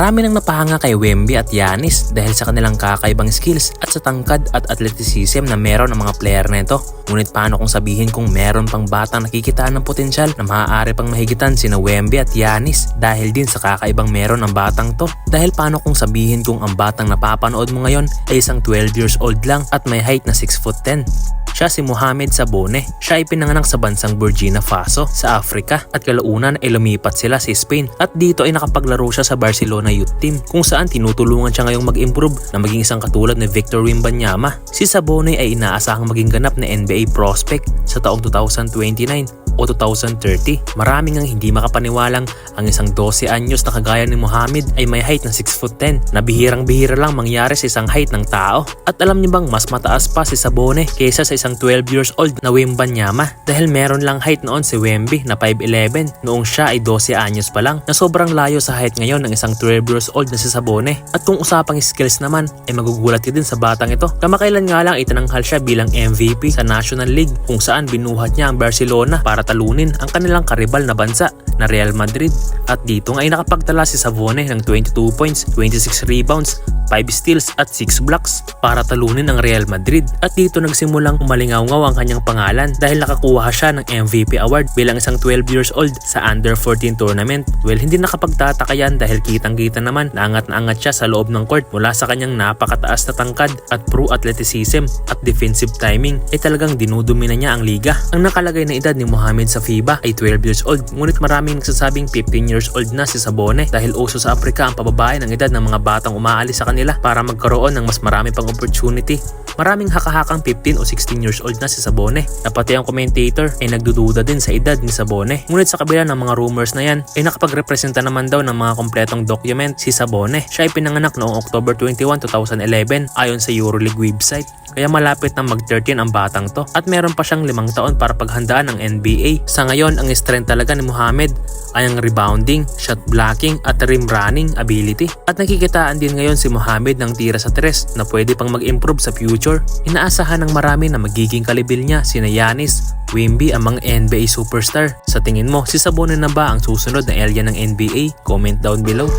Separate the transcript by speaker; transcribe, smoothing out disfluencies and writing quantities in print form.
Speaker 1: Marami nang napahanga kay Wemby at Giannis dahil sa kanilang kakaibang skills at sa tangkad at athleticism na meron ng mga player na ito. Ngunit paano kung sabihin kung meron pang batang nakikitaan ng potensyal na maaari pang mahigitan sina Wemby at Giannis dahil din sa kakaibang meron ng batang to? Dahil paano kung sabihin kung ang batang napapanood mo ngayon ay isang 12 years old lang at may height na 6'10"? Siya si Mohamed Sabone. Siya ay pinanganak sa bansang Burkina Faso sa Africa at kalaunan ay lumipat sila sa Spain at dito ay nakapaglaro siya sa Barcelona Youth Team kung saan tinutulungan siya ngayong mag-improve na maging isang katulad ni Victor Wembanyama. Si Sabone ay inaasahang maging ganap na NBA prospect sa taong 2029 o 2030. Maraming ang hindi makapaniwalang ang isang 12 anyos na kagaya ni Mohamed ay may height na 6'10" na bihirang-bihira lang mangyari sa isang height ng tao. At alam niyo bang mas mataas pa si Sabone kaysa sa isang 12 years old na Wembanyama dahil meron lang height noon si Wemby na 5'11" noong siya ay 12 anyos pa lang, na sobrang layo sa height ngayon ng isang 12 years old na si Sabone. At kung usapang skills naman ay magugulat ka din sa batang ito. Kamakailan nga lang itinanghal siya bilang MVP sa National League kung saan binuhat niya ang Barcelona para talunin ang kanilang karibal na bansa na Real Madrid. At dito nga ay nakapagtala si Sabone ng 22 points, 26 rebounds, 5 steals at 6 blocks para talunin ang Real Madrid. At dito nagsimulang umalingaw-ngaw ang kanyang pangalan dahil nakakuha siya ng MVP award bilang isang 12 years old sa Under 14 tournament. Well, hindi nakapagtataka yan dahil kitang-kita naman na angat siya sa loob ng court mula sa kanyang napakataas na tangkad at pro athleticism at defensive timing ay talagang dinudumina niya ang liga. Ang nakalagay na edad ni Mohamed sa FIBA ay 12 years old, ngunit maraming nagsasabing 15 years old na si Sabone dahil uso sa Afrika ang pababae ng edad ng mga batang umaalis sa kanila para magkaroon ng mas marami pang opportunity. Maraming hakahakang 15 o 16 years old na si Sabone na pati ang commentator ay nagdududa din sa edad ni Sabone. Ngunit sa kabila ng mga rumors na yan ay nakapagrepresenta naman daw ng mga kompletong document si Sabone. Siya ay pinanganak noong October 21, 2011 ayon sa EuroLeague website. Kaya malapit na mag-13 ang batang to at meron pa siyang 5 taon para paghandaan ng NBA. Sa ngayon, ang strength talaga ni Mohamed ay ang rebounding, shot blocking at rim running ability. At nakikitaan din ngayon si Mohamed ng tira sa tres na pwede pang mag-improve sa future. Inaasahan ng marami na magiging kalibil niya sina Giannis, Wemby ang mga NBA superstar. Sa tingin mo, si Sabone na ba ang susunod na alien ng NBA? Comment down below.